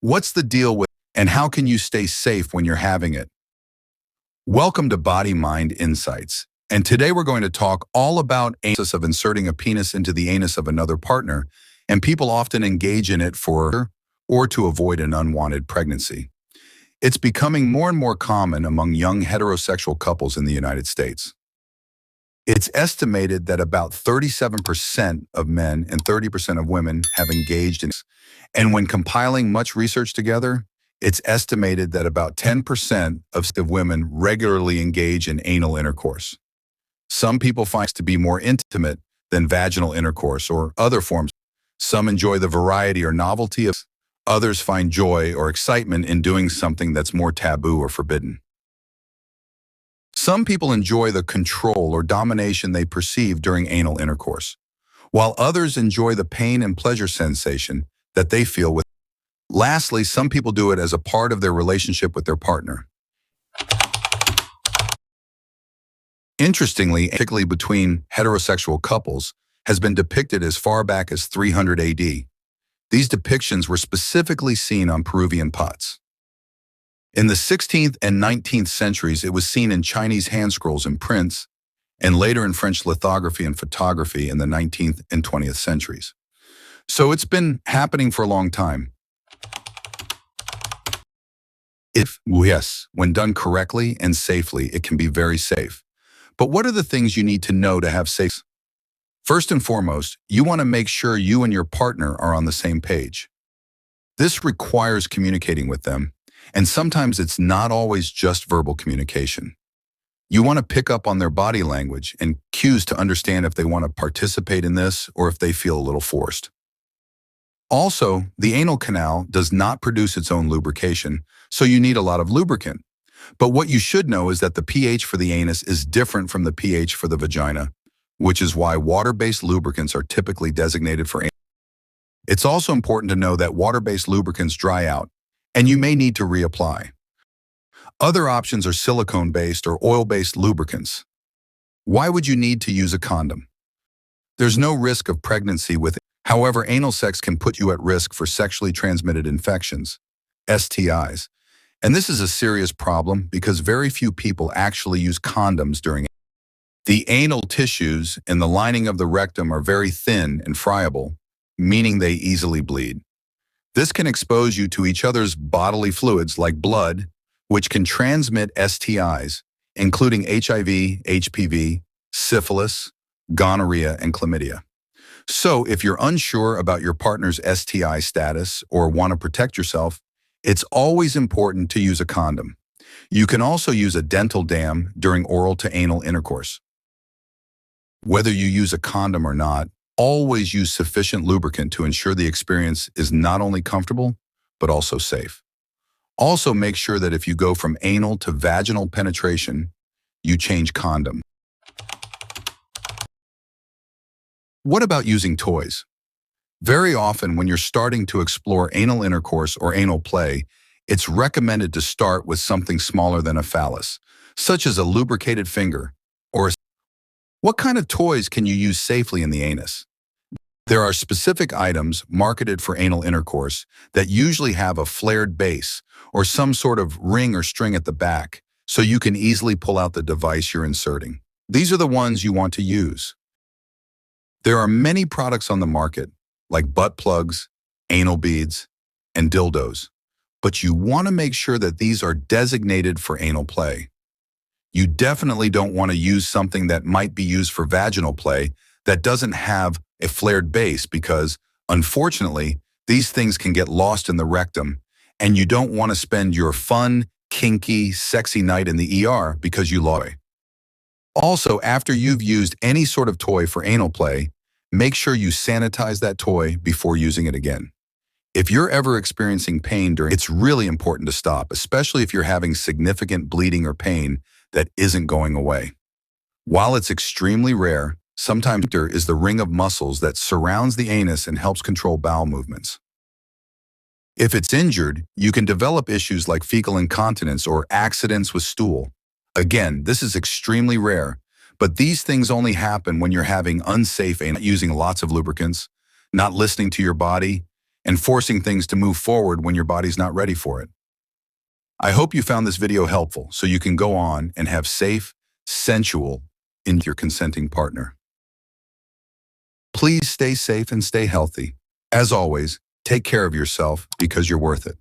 What's the deal with, and how can you stay safe when you're having it? Welcome to Body Mind Insights. And today we're going to talk all about the process of inserting a penis into the anus of another partner, and people often engage in it for or to avoid an unwanted pregnancy. It's becoming more and more common among young heterosexual couples in the United States. It's estimated that about 37% of men and 30% of women have engaged in, and when compiling much research together, it's estimated that about 10% of women regularly engage in anal intercourse. Some people find it to be more intimate than vaginal intercourse or other forms. Some enjoy the variety or novelty of, others find joy or excitement in doing something that's more taboo or forbidden. Some people enjoy the control or domination they perceive during anal intercourse, while others enjoy the pain and pleasure sensation that they feel with. Lastly, some people do it as a part of their relationship with their partner. Interestingly, particularly between heterosexual couples, has been depicted as far back as 300 AD. These depictions were specifically seen on Peruvian pots. In the 16th and 19th centuries, it was seen in Chinese hand scrolls and prints, and later in French lithography and photography in the 19th and 20th centuries. So it's been happening for a long time. Yes, when done correctly and safely, it can be very safe. But what are the things you need to know to have safe? First and foremost, you want to make sure you and your partner are on the same page. This requires communicating with them, and sometimes it's not always just verbal communication. You want to pick up on their body language and cues to understand if they want to participate in this or if they feel a little forced. Also, the anal canal does not produce its own lubrication, so you need a lot of lubricant. But what you should know is that the pH for the anus is different from the pH for the vagina, which is why water-based lubricants are typically designated for anal. It's also important to know that water-based lubricants dry out, and you may need to reapply. Other options are silicone-based or oil-based lubricants. Why would you need to use a condom? There's no risk of pregnancy with it. However, anal sex can put you at risk for sexually transmitted infections, STIs. And this is a serious problem because very few people actually use condoms during it. The anal tissues and the lining of the rectum are very thin and friable, meaning they easily bleed. This can expose you to each other's bodily fluids like blood, which can transmit STIs, including HIV, HPV, syphilis, gonorrhea, and chlamydia. So if you're unsure about your partner's STI status or want to protect yourself, it's always important to use a condom. You can also use a dental dam during oral to anal intercourse. Whether you use a condom or not, always use sufficient lubricant to ensure the experience is not only comfortable, but also safe. Also make sure that if you go from anal to vaginal penetration, you change condom. What about using toys? Very often when you're starting to explore anal intercourse or anal play, it's recommended to start with something smaller than a phallus, such as a lubricated finger or a... What kind of toys can you use safely in the anus? There are specific items marketed for anal intercourse that usually have a flared base or some sort of ring or string at the back, so you can easily pull out the device you're inserting. These are the ones you want to use. There are many products on the market, like butt plugs, anal beads, and dildos, but you want to make sure that these are designated for anal play. You definitely don't want to use something that might be used for vaginal play that doesn't have a flared base because, unfortunately, these things can get lost in the rectum, and you don't want to spend your fun, kinky, sexy night in the ER because you lost it. Also, after you've used any sort of toy for anal play, make sure you sanitize that toy before using it again. If you're ever experiencing pain during, it's really important to stop, especially if you're having significant bleeding or pain that isn't going away. While it's extremely rare, sometimes there is the ring of muscles that surrounds the anus and helps control bowel movements. If it's injured, you can develop issues like fecal incontinence or accidents with stool. Again, this is extremely rare, but these things only happen when you're having unsafe anal, using lots of lubricants, not listening to your body, and forcing things to move forward when your body's not ready for it. I hope you found this video helpful so you can go on and have safe, sensual in your consenting partner. Please stay safe and stay healthy. As always, take care of yourself because you're worth it.